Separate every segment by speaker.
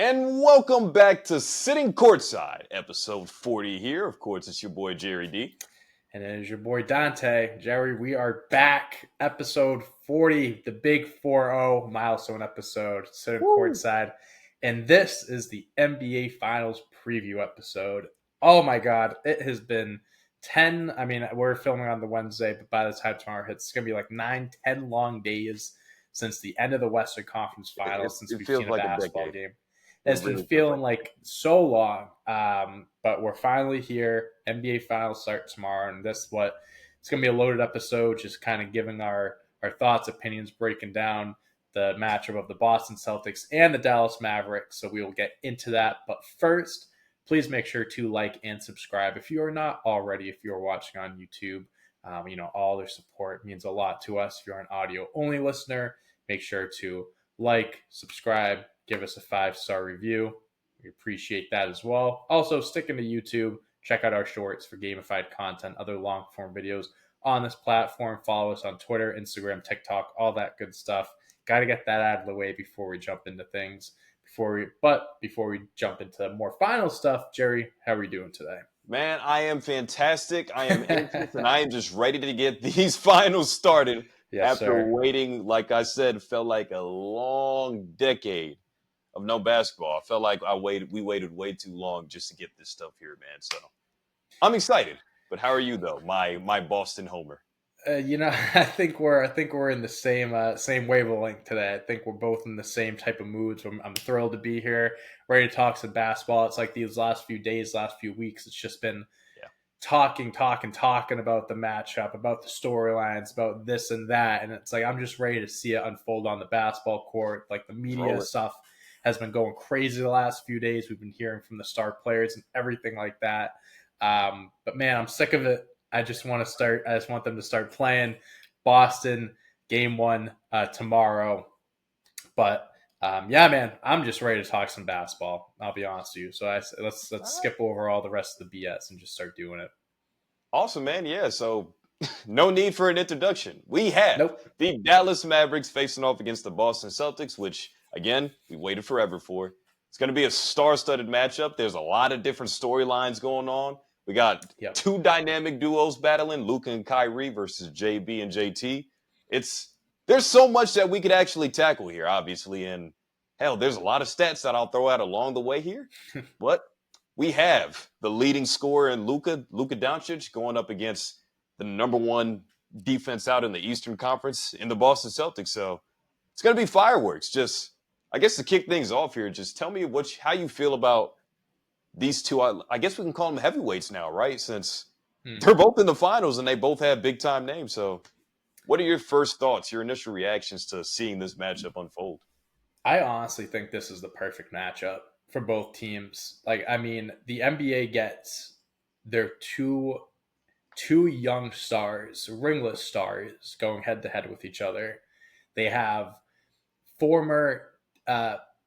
Speaker 1: And welcome back to Sitting Courtside, episode 40 here. Of course, it's your boy, Jerry D.
Speaker 2: And it is your boy, Dante. Jerry, we are back. Episode 40, the big 4-0 milestone episode, Sitting Courtside. And this is the NBA Finals preview episode. Oh my God, it has been 10. I mean, we're filming on the Wednesday, but by the time tomorrow hits, it's going to be like 9-10 long days since the end of the Western Conference Finals, since we've seen a basketball game. It's been feeling like so long, but we're finally here. NBA Finals start tomorrow, and it's going to be a loaded episode, just kind of giving our thoughts, opinions, breaking down the matchup of the Boston Celtics and the Dallas Mavericks. So we will get into that. But first, please make sure to like and subscribe if you are not already, if you're watching on YouTube. All their support means a lot to us. If you're an audio-only listener, make sure to like, subscribe, give us a 5-star review. We appreciate that as well. Also, sticking to YouTube, check out our shorts for gamified content, other long-form videos on this platform. Follow us on Twitter, Instagram, TikTok, all that good stuff. Got to get that out of the way before we jump into things. Before we jump into more final stuff, Jerry, how are we doing today?
Speaker 1: Man, I am fantastic. I am anxious, and I am just ready to get these finals started.
Speaker 2: Yes,
Speaker 1: after
Speaker 2: sir.
Speaker 1: waiting, like I said, felt like a long decade of no basketball. I felt like we waited way too long just to get this stuff here, man. So I'm excited. But how are you though, my Boston homer?
Speaker 2: I think we're in the same wavelength today. I think we're both in the same type of moods. I'm thrilled to be here, ready to talk some basketball. It's like these last few days, last few weeks, it's just been talking about the matchup, about the storylines, about this and that. And it's like, I'm just ready to see it unfold on the basketball court. Like the media stuff has been going crazy the last few days. We've been hearing from the star players and everything like that. But man, I'm sick of it. I just want them to start playing. Boston game 1 tomorrow. But man, I'm just ready to talk some basketball. I'll be honest with you. So let's skip over all the rest of the BS and just start doing it.
Speaker 1: Awesome, man. Yeah. So no need for an introduction. We have the Dallas Mavericks facing off against the Boston Celtics, which again we waited forever for. It's going to be a star-studded matchup. There's a lot of different storylines going on. We got two dynamic duos battling, Luka and Kyrie versus JB and JT. There's so much that we could actually tackle here, obviously. And hell, there's a lot of stats that I'll throw out along the way here. But we have the leading scorer in Luka Doncic going up against the number one defense out in the Eastern Conference in the Boston Celtics. So it's going to be fireworks. Just, I guess to kick things off here, just tell me how you feel about these two. I guess we can call them heavyweights now, right? Since they're both in the finals and they both have big-time names. So what are your first thoughts, your initial reactions to seeing this matchup unfold?
Speaker 2: I honestly think this is the perfect matchup for both teams. Like, I mean, the NBA gets their two young stars, ringless stars, going head-to-head with each other. They have former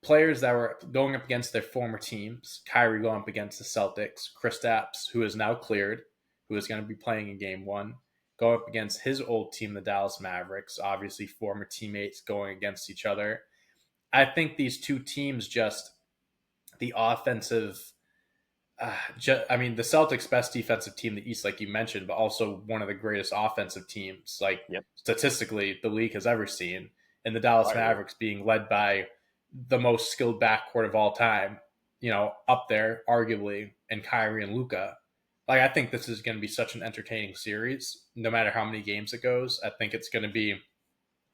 Speaker 2: players that were going up against their former teams. Kyrie going up against the Celtics. Kristaps, who is now cleared, who is going to be playing in Game 1, go up against his old team, the Dallas Mavericks. Obviously, former teammates going against each other. I think these two teams the offensive. The Celtics' best defensive team, the East, like you mentioned, but also one of the greatest offensive teams, statistically, the league has ever seen. And the Dallas Mavericks being led by the most skilled backcourt of all time, up there, arguably, and Kyrie and Luka. Like, I think this is going to be such an entertaining series, no matter how many games it goes. I think it's going to be,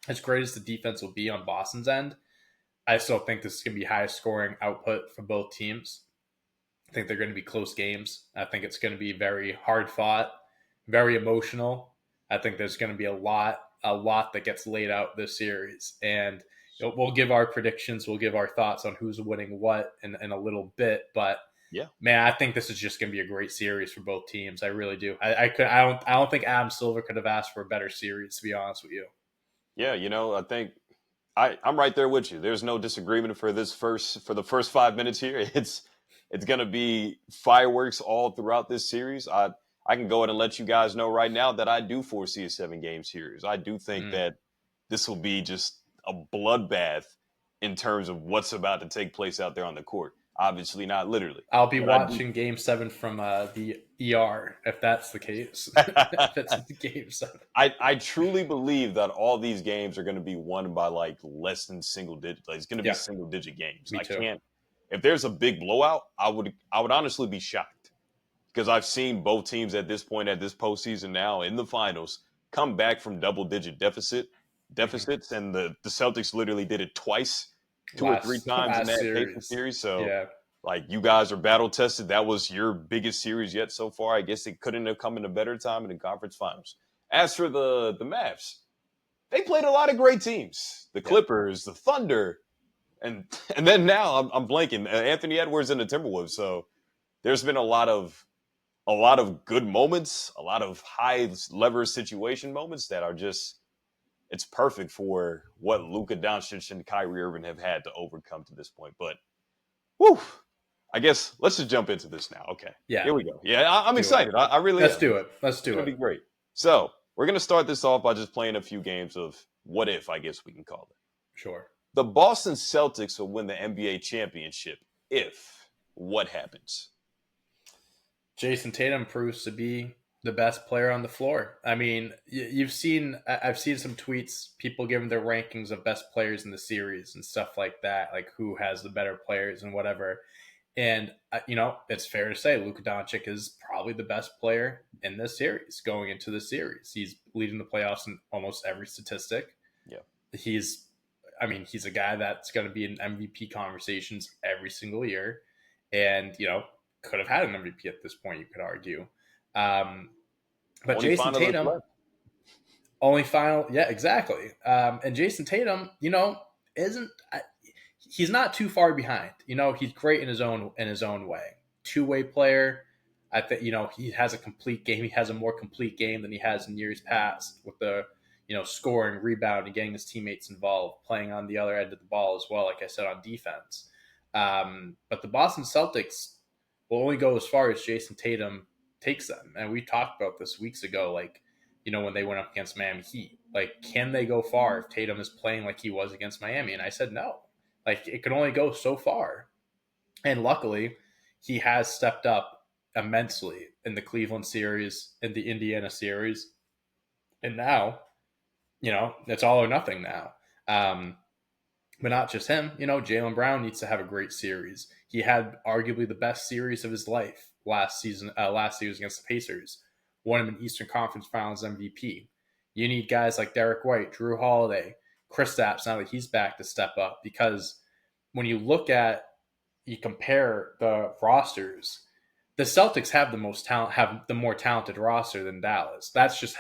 Speaker 2: as great as the defense will be on Boston's end, I still think this is going to be highest scoring output for both teams. I think they're going to be close games. I think it's going to be very hard fought, very emotional. I think there's going to be a lot that gets laid out this series. And we'll give our predictions. We'll give our thoughts on who's winning what in a little bit. But man, I think this is just going to be a great series for both teams. I really do. I don't think Adam Silver could have asked for a better series, to be honest with you.
Speaker 1: Yeah, I think I'm right there with you. There's no disagreement for the first 5 minutes here. It's going to be fireworks all throughout this series. I can go ahead and let you guys know right now that I do foresee a 7-game series. I do think that this will be just a bloodbath in terms of what's about to take place out there on the court. Obviously not literally.
Speaker 2: I'll be watching Game 7 from the ER if that's the case. If it's Game 7.
Speaker 1: I truly believe that all these games are going to be won by like less than single digit. Like, it's going to be single digit games.
Speaker 2: Me too.
Speaker 1: If there's a big blowout, I would honestly be shocked, because I've seen both teams at this point, at this postseason now in the finals, come back from double digit deficits, and the Celtics literally did it twice, two or three times in that Pacers series. So like, you guys are battle tested. That was your biggest series yet so far. I guess it couldn't have come in a better time in the conference finals. As for the Mavs, they played a lot of great teams. The Clippers, the Thunder, and then now I'm blanking. Anthony Edwards and the Timberwolves. So there's been a lot of good moments, a lot of high leverage situation moments that are just, it's perfect for what Luka Doncic and Kyrie Irving have had to overcome to this point. But whew, I guess let's just jump into this now. Okay.
Speaker 2: Yeah.
Speaker 1: Here we go. Yeah, I'm excited. I really
Speaker 2: Let's do it. Let's do it.
Speaker 1: It'll be great. So we're going to start this off by just playing a few games of what if, I guess we can call it.
Speaker 2: Sure.
Speaker 1: The Boston Celtics will win the NBA championship if what happens?
Speaker 2: Jayson Tatum proves to be the best player on the floor. I mean, I've seen some tweets, people giving their rankings of best players in the series and stuff like that, like who has the better players and whatever. And, it's fair to say Luka Doncic is probably the best player in this series going into the series. He's leading the playoffs in almost every statistic.
Speaker 1: Yeah.
Speaker 2: He's a guy that's going to be in MVP conversations every single year. And, could have had an MVP at this point, you could argue. But Jayson Tatum, only final. Yeah, exactly. And Jayson Tatum, he's not too far behind. He's great in his own way. Two-way player. I think, he has a complete game. He has a more complete game than he has in years past with the, scoring, rebounding, getting his teammates involved, playing on the other end of the ball as well, like I said, on defense. But the Boston Celtics will only go as far as Jayson Tatum takes them. And we talked about this weeks ago, when they went up against Miami Heat. Can they go far if Tatum is playing like he was against Miami? And I said no. It can only go so far. And luckily, he has stepped up immensely in the Cleveland series, in the Indiana series. And now, it's all or nothing now. But not just him. Jaylen Brown needs to have a great series. He had arguably the best series of his life last season against the Pacers. Won him an Eastern Conference Finals MVP. You need guys like Derek White, Drew Holiday, Kristaps, now that he's back, to step up, because when you compare the rosters, the Celtics have the more talented roster than Dallas. That's just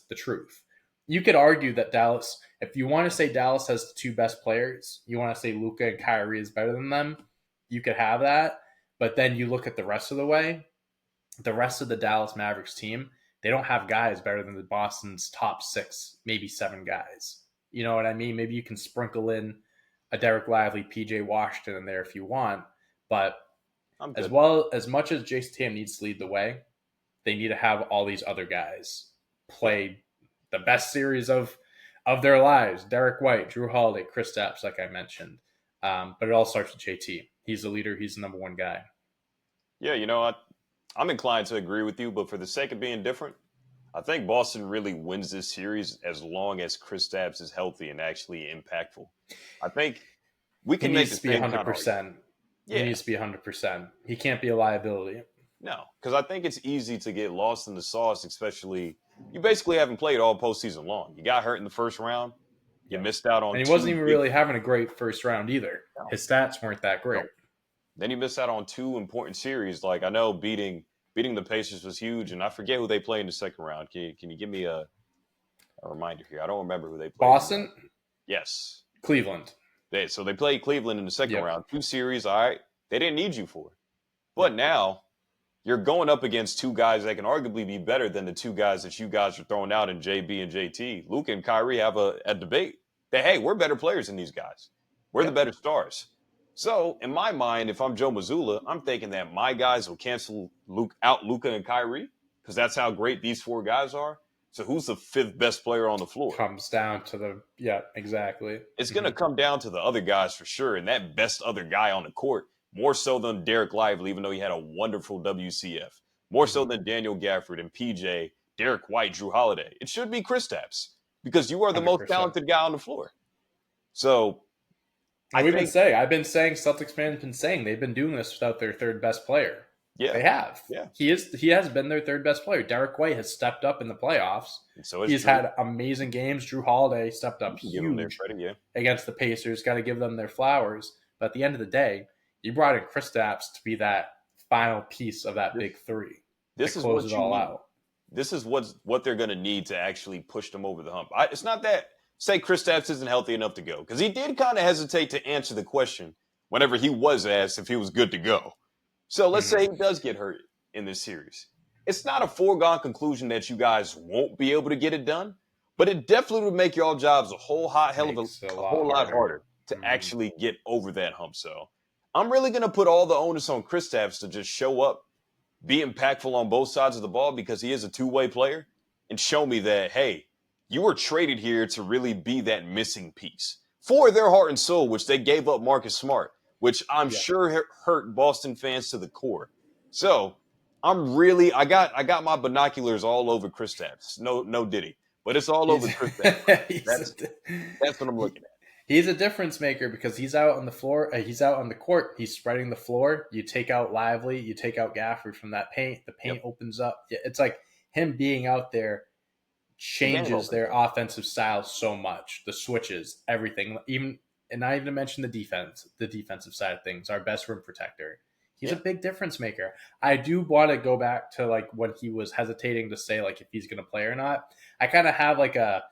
Speaker 2: the truth. You could argue that Dallas, if you want to say Dallas has the two best players, you want to say Luka and Kyrie is better than them, you could have that. But then you look at the rest of the way, the rest of the Dallas Mavericks team, they don't have guys better than the Boston's top 6, maybe 7 guys. You know what I mean? Maybe you can sprinkle in a Derek Lively, PJ Washington in there if you want. But as much as Jayson Tatum needs to lead the way, they need to have all these other guys play the best series of their lives. Derek White, Drew Holiday, Kristaps, like I mentioned. But it all starts with JT. He's the leader. He's the number one guy.
Speaker 1: Yeah, I'm inclined to agree with you, but for the sake of being different, I think Boston really wins this series as long as Kristaps is healthy and actually impactful. I think we can make this
Speaker 2: 100%. He needs to be 100%. He can't be a liability.
Speaker 1: No, because I think it's easy to get lost in the sauce, especially you basically haven't played all postseason long. You got hurt in the first round. You missed out on,
Speaker 2: and he wasn't even really having a great first round either. No. His stats weren't that great. No.
Speaker 1: Then you missed out on 2 important series. Like, I know beating the Pacers was huge, and I forget who they played in the second round. Can you give me a reminder here? I don't remember who they played.
Speaker 2: Boston?
Speaker 1: Yes.
Speaker 2: Cleveland.
Speaker 1: So they played Cleveland in the second round. 2 series, all right. They didn't need you for it. But now you're going up against 2 guys that can arguably be better than the 2 guys that you guys are throwing out in JB and JT. Luka and Kyrie have a debate that, hey, we're better players than these guys. We're the better stars. So in my mind, if I'm Joe Mazzulla, I'm thinking that my guys will cancel out Luka and Kyrie, because that's how great these 4 guys are. So who's the fifth best player on the floor?
Speaker 2: Comes down to exactly.
Speaker 1: It's going to come down to the other guys for sure. And that best other guy on the court, more so than Derek Lively, even though he had a wonderful WCF, more so than Daniel Gafford and PJ, Derek White, Drew Holiday. It should be Kristaps because you are the most
Speaker 2: 100%.
Speaker 1: talented guy on the floor. So
Speaker 2: I've been saying Celtics fans have been saying they've been doing this without their third best player.
Speaker 1: Yeah,
Speaker 2: they have.
Speaker 1: Yeah,
Speaker 2: he has been their third best player. Derek White has stepped up in the playoffs.
Speaker 1: So
Speaker 2: he's had amazing games. Drew Holiday stepped up huge against the Pacers. Got to give them their flowers. But at the end of the day, you brought in Kristaps to be that final piece of that big three.
Speaker 1: This is what you need. This is what they're going to need to actually push them over the hump. It's not that say Kristaps isn't healthy enough to go, because he did kind of hesitate to answer the question whenever he was asked if he was good to go. So let's say he does get hurt in this series. It's not a foregone conclusion that you guys won't be able to get it done, but it definitely would make y'all jobs a whole lot harder to actually get over that hump. So I'm really going to put all the onus on Kristaps to just show up, be impactful on both sides of the ball because he is a two-way player, and show me that, hey, you were traded here to really be that missing piece for their heart and soul, which they gave up Marcus Smart, which I'm sure hurt Boston fans to the core. So I got my binoculars all over Kristaps. No Diddy, but it's all over Kristaps. That's what I'm looking at.
Speaker 2: He's a difference maker because he's out on the floor. He's out on the court. He's spreading the floor. You take out Lively. You take out Gafford from that paint. The paint opens up. It's like him being out there changes their offensive style so much. The switches, everything. And not even to mention the defensive side of things, our best rim protector. He's a big difference maker. I do want to go back to like when he was hesitating to say like if he's going to play or not. I kind of have like a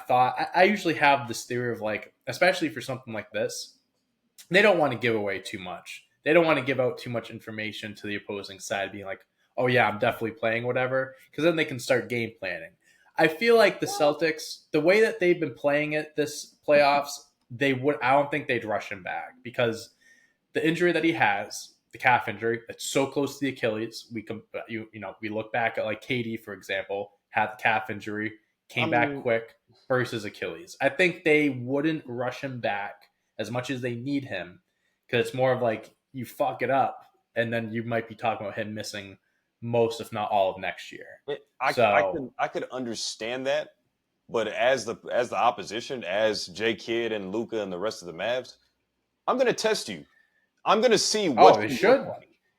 Speaker 2: thought. I usually have this theory of like, especially for something like this, they don't want to give away too much. They don't want to give out too much information to the opposing side, being like, oh yeah, I'm definitely playing whatever, because then they can start game planning. I feel like the Celtics, the way that they've been playing it this playoffs, I don't think they'd rush him back because the injury that he has, the calf injury, that's so close to the Achilles. We look back at like KD, for example, had the calf injury, came back quick versus Achilles. I think they wouldn't rush him back as much as they need him because it's more of like you fuck it up and then you might be talking about him missing most, if not all, of next year.
Speaker 1: I could understand that. But as the opposition, as J Kidd and Luka and the rest of the Mavs, I'm going to test you. I'm going to see what
Speaker 2: they should.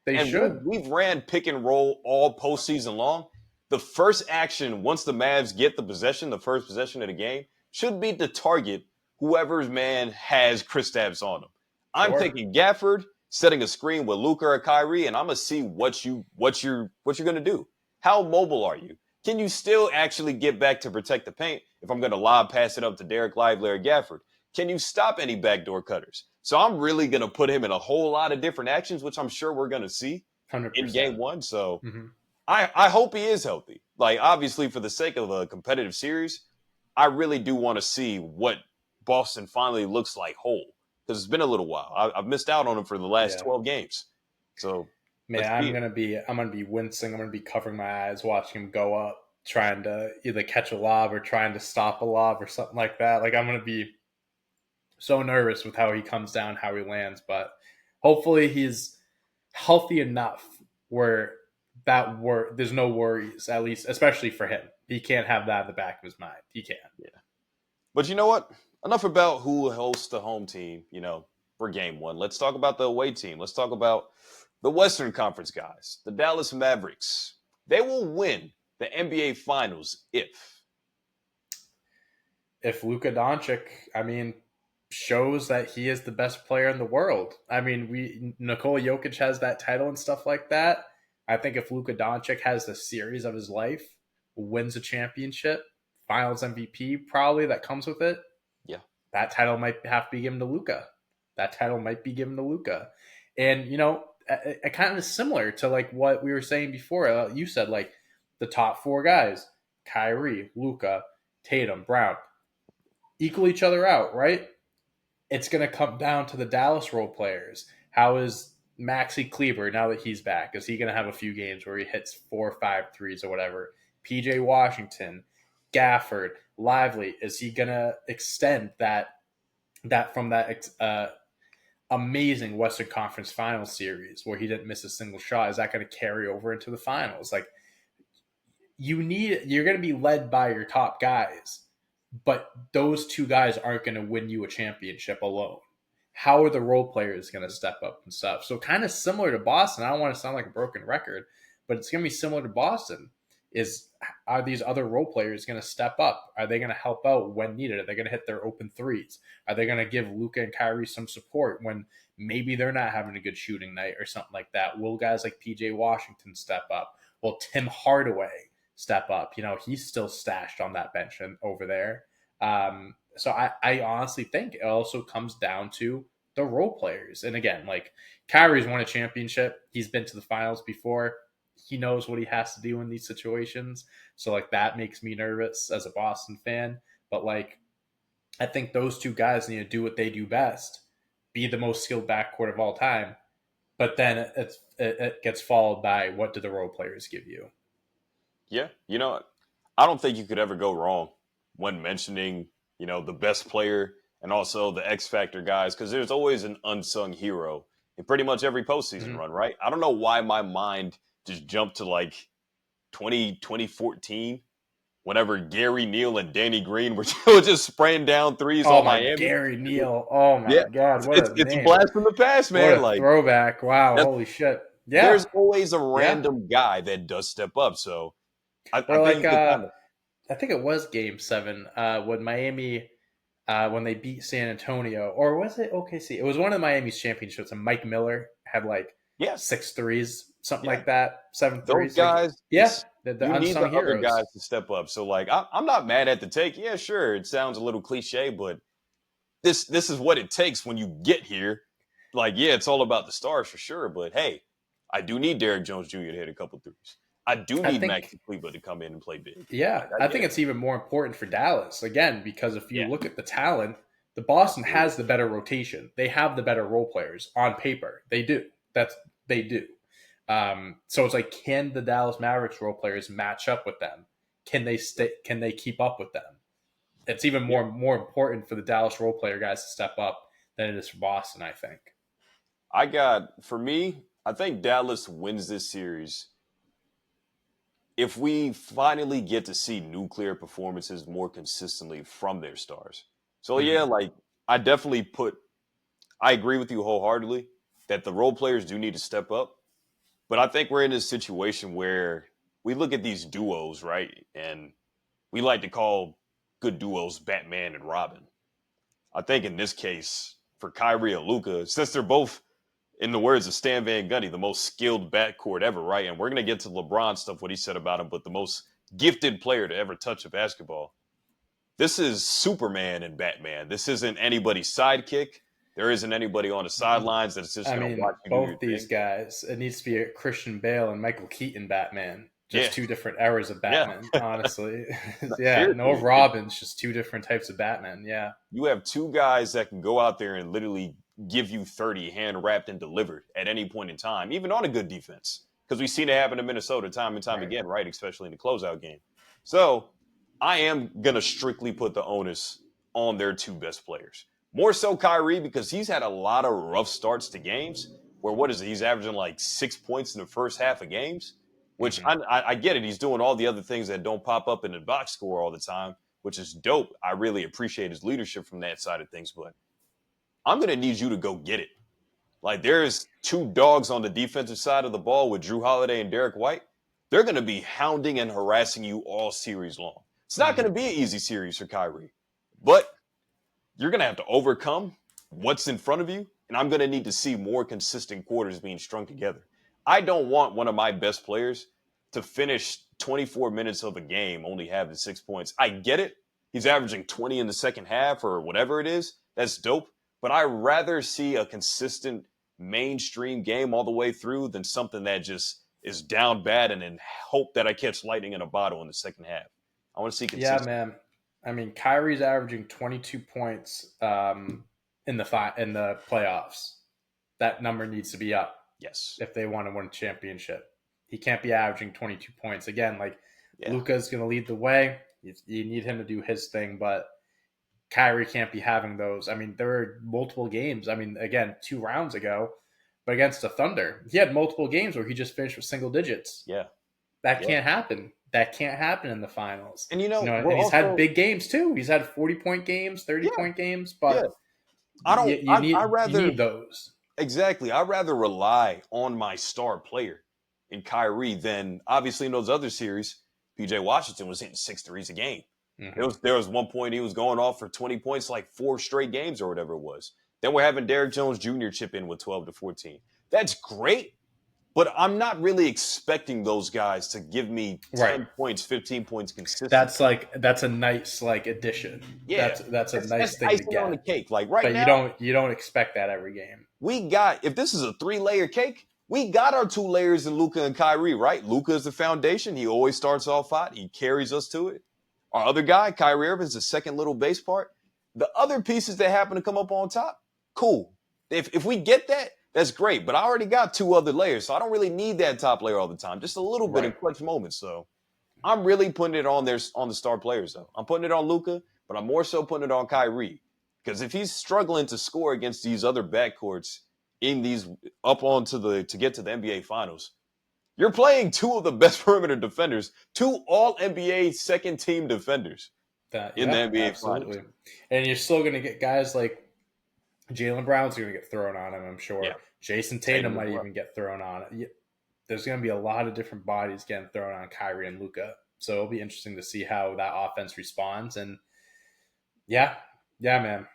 Speaker 2: They should.
Speaker 1: We've ran pick and roll all postseason long. The first action, once the Mavs get the possession, the first possession of the game, should be to target whoever's man has Kristaps on them. I'm taking Gafford, setting a screen with Luka or Kyrie, and I'm going to see what you're going to do. How mobile are you? Can you still actually get back to protect the paint if I'm going to lob pass it up to Derek Lively or Gafford? Can you stop any backdoor cutters? So I'm really going to put him in a whole lot of different actions, which I'm sure we're going to see
Speaker 2: 100%.
Speaker 1: In game one. So I hope he is healthy. Like, obviously, for the sake of a competitive series, I really do want to see what Boston finally looks like whole, because it's been a little while. I've missed out on him for the last 12 games. So
Speaker 2: man, I'm gonna be wincing. I'm gonna be covering my eyes watching him go up, trying to either catch a lob or trying to stop a lob or something like that. Like I'm gonna be so nervous with how he comes down, how he lands. But hopefully he's healthy enough where there's no worries, at least, especially for him. He can't have that in the back of his mind. He can't.
Speaker 1: Yeah. But you know what? Enough about who hosts the home team, for game one. Let's talk about the away team. Let's talk about the Western Conference guys, the Dallas Mavericks. They will win the NBA Finals if
Speaker 2: Luka Doncic, shows that he is the best player in the world. Nikola Jokic has that title and stuff like that. I think if Luka Doncic has the series of his life, wins a championship, Finals MVP probably that comes with it, that title might have to be given to Luka. And, it kind of similar to like what we were saying before. You said like the top four guys, Kyrie, Luka, Tatum, Brown, equal each other out, right? It's going to come down to the Dallas role players. How is Maxi Kleber now that he's back? Is he going to have a few games where he hits 4 or 5 threes or whatever? PJ Washington, Gafford, Lively, is he gonna extend that from that amazing Western Conference Finals series where he didn't miss a single shot? Is that going to carry over into the finals? Like, you're going to be led by your top guys, but those two guys aren't going to win you a championship alone. How are the role players going to step up and stuff? So kind of similar to Boston. I don't want to sound like a broken record, but it's going to be similar to Boston. Are these other role players going to step up? Are they going to help out when needed? Are they going to hit their open threes? Are they going to give Luka and Kyrie some support when maybe they're not having a good shooting night or something like that? Will guys like PJ Washington step up? Will Tim Hardaway step up? He's still stashed on that bench over there. So I honestly think it also comes down to the role players. And again, like, Kyrie's won a championship. He's been to the finals before. He knows what he has to do in these situations. So, like, that makes me nervous as a Boston fan. But, like, I think those two guys need to do what they do best, be the most skilled backcourt of all time. But then it gets followed by, what do the role players give you?
Speaker 1: Yeah. I don't think you could ever go wrong when mentioning, the best player and also the X Factor guys, because there's always an unsung hero in pretty much every postseason run, right? I don't know why my mind just jumped to like 2014, whenever Gary Neal and Danny Green were just spraying down threes on Miami.
Speaker 2: Gary Neal. Oh my God.
Speaker 1: It's a blast from the past, man.
Speaker 2: What a throwback. Wow. Holy shit. Yeah.
Speaker 1: There's always a random guy that does step up. So I
Speaker 2: think it was Game 7 when Miami, when they beat San Antonio, or was it OKC? It was one of Miami's championships, and Mike Miller had 6 threes, something like that, 7 threes.
Speaker 1: Those guys,
Speaker 2: the
Speaker 1: you need the
Speaker 2: heroes.
Speaker 1: other guys to step up. So, I'm not mad at the take. Yeah, sure, it sounds a little cliche, but this is what it takes when you get here. It's all about the stars for sure, but hey, I do need Derrick Jones Jr. to hit a couple threes. I do need Maxi Kleber to come in and play big.
Speaker 2: Yeah, I think it's even more important for Dallas, again, because if you look at the talent, the Boston has the better rotation. They have the better role players on paper. They do. They do. So it's like, can the Dallas Mavericks role players match up with them? Can they keep up with them? It's even more important for the Dallas role player guys to step up than it is for Boston, I think.
Speaker 1: I think Dallas wins this series if we finally get to see nuclear performances more consistently from their stars. So I agree with you wholeheartedly that the role players do need to step up. But I think we're in this situation where we look at these duos, right? And we like to call good duos Batman and Robin. I think in this case, for Kyrie and Luka, since they're both, in the words of Stan Van Gundy, the most skilled backcourt ever, right? And we're going to get to LeBron stuff, what he said about him, but the most gifted player to ever touch a basketball. This is Superman and Batman. This isn't anybody's sidekick. There isn't anybody on the sidelines that's just going to watch you.
Speaker 2: Both these guys, it needs to be a Christian Bale and Michael Keaton Batman. Just two different eras of Batman, honestly. No Robins, just two different types of Batman,
Speaker 1: You have two guys that can go out there and literally give you 30 hand-wrapped and delivered at any point in time, even on a good defense. Because we've seen it happen in Minnesota time and time again, right? Especially in the closeout game. So I am going to strictly put the onus on their two best players. More so Kyrie, because he's had a lot of rough starts to games where, he's averaging 6 points in the first half of games, which I get it. He's doing all the other things that don't pop up in the box score all the time, which is dope. I really appreciate his leadership from that side of things, but I'm going to need you to go get it. There's two dogs on the defensive side of the ball with Drew Holiday and Derek White. They're going to be hounding and harassing you all series long. It's not going to be an easy series for Kyrie, but you're going to have to overcome what's in front of you, and I'm going to need to see more consistent quarters being strung together. I don't want one of my best players to finish 24 minutes of a game only having 6 points. I get it. He's averaging 20 in the second half or whatever it is. That's dope. But I'd rather see a consistent mainstream game all the way through than something that just is down bad and then hope that I catch lightning in a bottle in the second half. I want to see consistency.
Speaker 2: Yeah, man. I mean, Kyrie's averaging 22 points in the playoffs. That number needs to be up.
Speaker 1: Yes.
Speaker 2: If they want to win a championship. He can't be averaging 22 points. Again, Luka's going to lead the way. You need him to do his thing, but Kyrie can't be having those. I mean, there were multiple games. I mean, again, 2 rounds ago, but against the Thunder, he had multiple games where he just finished with single digits.
Speaker 1: Yeah.
Speaker 2: That can't happen. That can't happen in the finals.
Speaker 1: And
Speaker 2: and he's had big games too. He's had 40-point games, 30-point games, but you need those.
Speaker 1: Exactly. I'd rather rely on my star player in Kyrie than obviously in those other series. PJ Washington was hitting 6 threes a game. Mm-hmm. There was one point he was going off for 20 points, like 4 straight games or whatever it was. Then we're having Derrick Jones Jr. chip in with 12 to 14. That's great, but I'm not really expecting those guys to give me 10 points, 15 points consistently.
Speaker 2: That's a nice addition. Yeah, that's a nice thing to get
Speaker 1: on the cake. Like right now,
Speaker 2: but you don't expect that every game.
Speaker 1: If this is a 3-layer cake, we got our 2 layers in Luka and Kyrie, right? Luka is the foundation. He always starts off hot. He carries us to it. Our other guy, Kyrie Irving, is the second little base part. The other pieces that happen to come up on top, cool. If we get that, that's great. But I already got 2 other layers, so I don't really need that top layer all the time. Just a little bit in clutch moments. So I'm really putting it on the star players, though. I'm putting it on Luka, but I'm more so putting it on Kyrie. Because if he's struggling to score against these other backcourts in these to get to the NBA Finals, you're playing 2 of the best perimeter defenders, 2 all-NBA second-team defenders in the NBA Finals.
Speaker 2: And you're still going to get guys like Jaylen Brown's going to get thrown on him, I'm sure. Yeah. Jayson Tatum might even get thrown on. There's going to be a lot of different bodies getting thrown on Kyrie and Luka. So it'll be interesting to see how that offense responds. And yeah, man.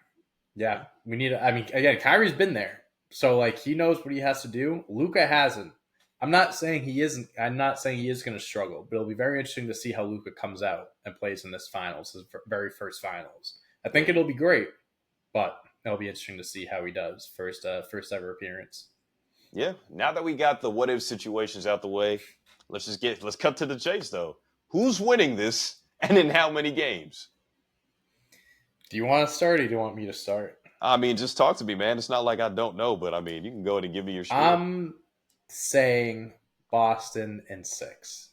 Speaker 2: Yeah, we need again, Kyrie's been there. So, he knows what he has to do. Luka hasn't. I'm not saying he isn't. I'm not saying he is going to struggle, but it'll be very interesting to see how Luka comes out and plays in this finals, his very first finals. I think it'll be great, but it'll be interesting to see how he does first ever appearance.
Speaker 1: Yeah. Now that we got the what if situations out the way, let's cut to the chase though. Who's winning this, and in how many games?
Speaker 2: Do you want to start, or do you want me to start?
Speaker 1: I mean, just talk to me, man. It's not like I don't know, but I mean, you can go ahead and give me your spiel.
Speaker 2: I'm saying Boston in 6.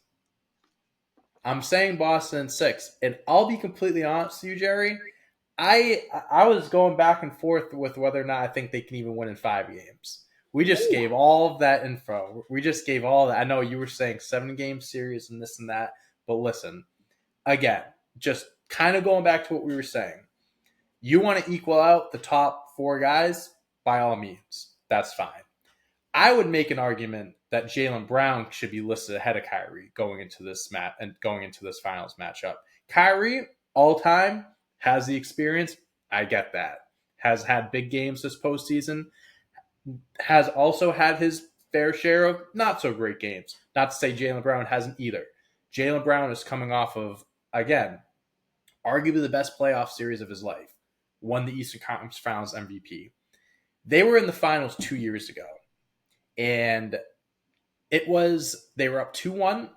Speaker 2: I'm saying Boston in 6. And I'll be completely honest with you, Jerry. I was going back and forth with whether or not I think they can even win in 5 games. We just gave all of that info. We just gave all that. I know you were saying 7-game series and this and that. But listen, again, just kind of going back to what we were saying. You want to equal out the top 4 guys? By all means. That's fine. I would make an argument that Jaylen Brown should be listed ahead of Kyrie going into this finals matchup. Kyrie, all time, has the experience. I get that. Has had big games this postseason. Has also had his fair share of not so great games. Not to say Jaylen Brown hasn't either. Jaylen Brown is coming off of, again, arguably the best playoff series of his life. Won the Eastern Conference Finals MVP. They were in the finals 2 years ago. And they were up 2-1,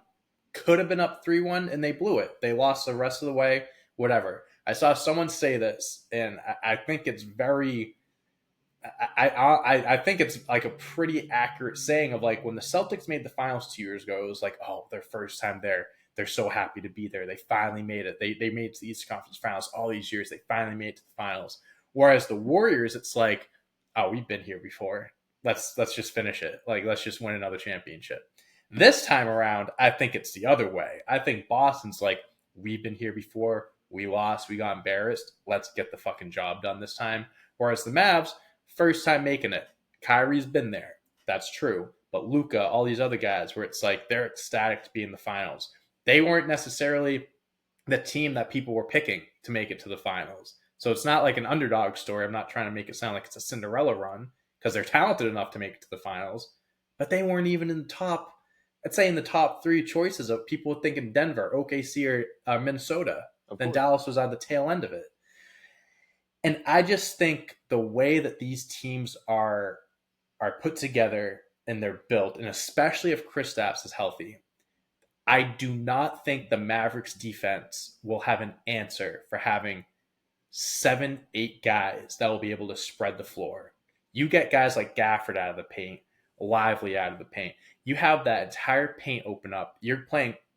Speaker 2: could have been up 3-1, and they blew it. They lost the rest of the way, whatever. I saw someone say this, and I think it's very, I think it's a pretty accurate saying of when the Celtics made the finals 2 years ago, it was their first time there. They're so happy to be there. They finally made it. They made it to the Eastern Conference Finals all these years. They finally made it to the finals. Whereas the Warriors, it's we've been here before. Let's just finish it. Let's just win another championship. This time around, I think it's the other way. I think Boston's we've been here before. We lost. We got embarrassed. Let's get the fucking job done this time. Whereas the Mavs, first time making it. Kyrie's been there. That's true. But Luka, all these other guys, where it's they're ecstatic to be in the finals. They weren't necessarily the team that people were picking to make it to the finals. So it's not like an underdog story. I'm not trying to make it sound like it's a Cinderella run, because they're talented enough to make it to the finals, but they weren't even in the top, I'd say in the top 3 choices of people thinking Denver, OKC, or Minnesota. Then Dallas was on the tail end of it. And I just think the way that these teams are put together and they're built, and especially if Kristaps is healthy, I do not think the Mavericks defense will have an answer for having 7-8 guys that will be able to spread the floor. You get guys like Gafford out of the paint, Lively out of the paint. You have that entire paint open up.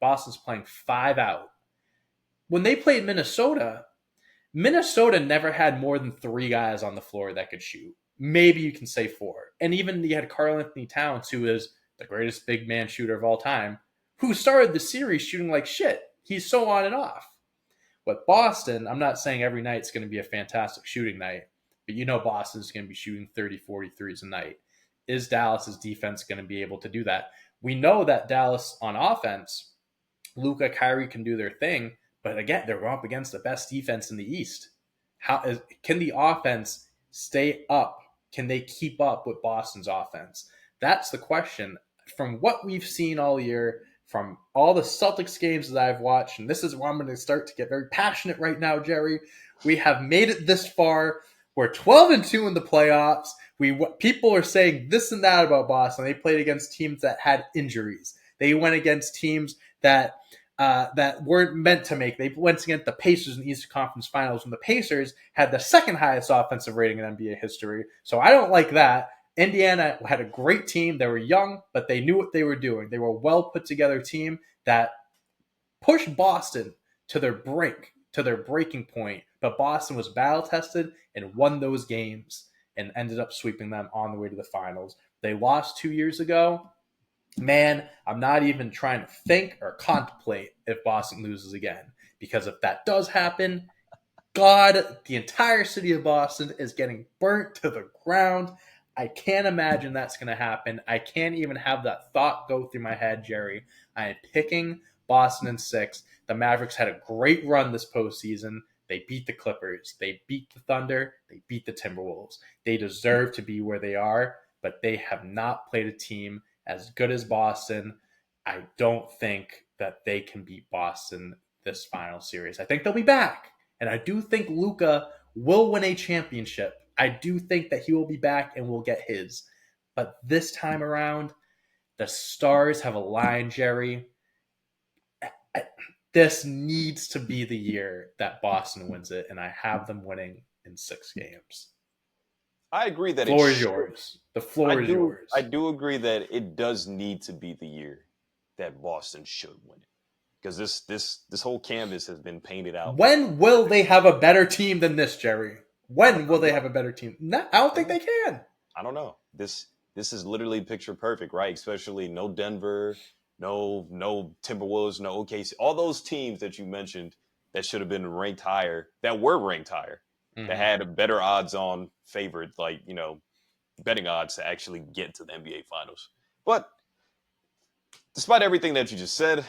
Speaker 2: Boston's playing 5 out. when they played Minnesota, Minnesota never had more than 3 guys on the floor that could shoot. Maybe you can say 4. And even you had Karl Anthony Towns, who is the greatest big man shooter of all time, who started the series shooting like shit. He's so on and off. But Boston, I'm not saying every night's going to be a fantastic shooting night, but you know Boston's going to be shooting 30, 40 threes a night. Is Dallas's defense going to be able to do that? We know that Dallas on offense, Luka, Kyrie can do their thing, but again, they're up against the best defense in the East. Can the offense stay up? Can they keep up with Boston's offense? That's the question. From what we've seen all year, from all the Celtics games that I've watched, and this is where I'm going to start to get very passionate right now, Jerry. We have made it this far. We're 12-2 in the playoffs. People are saying this and that about Boston. They played against teams that had injuries. They went against teams that weren't meant to make. They went against the Pacers in the Eastern Conference Finals when the Pacers had the second highest offensive rating in NBA history. So I don't like that. Indiana had a great team. They were young, but they knew what they were doing. They were a well put together team that pushed Boston to their breaking point. But Boston was battle tested and won those games and ended up sweeping them on the way to the finals. They lost 2 years ago. Man, I'm not even trying to think or contemplate if Boston loses again. Because if that does happen, God, the entire city of Boston is getting burnt to the ground. I can't imagine that's going to happen. I can't even have that thought go through my head, Jerry. I am picking Boston in 6. The Mavericks had a great run this postseason. They beat the Clippers. They beat the Thunder. They beat the Timberwolves. They deserve to be where they are, but they have not played a team as good as Boston. I don't think that they can beat Boston this final series. I think they'll be back. And I do think Luka will win a championship. I do think that he will be back and will get his. But this time around, the stars have aligned, Jerry. This needs to be the year that Boston wins it, and I have them winning in 6 games.
Speaker 1: I agree that
Speaker 2: the floor is yours. The floor is yours.
Speaker 1: I do agree that it does need to be the year that Boston should win it. Because this whole canvas has been painted out.
Speaker 2: When will they have a better team than this, Jerry? When will they have a better team? No, I don't think they can.
Speaker 1: I don't know. This is literally picture perfect, right? Especially no Denver, no Timberwolves, no OKC. All those teams that you mentioned that should have been ranked higher, that were ranked higher, that had better odds on favored, like, betting odds to actually get to the NBA Finals. But despite everything that you just said,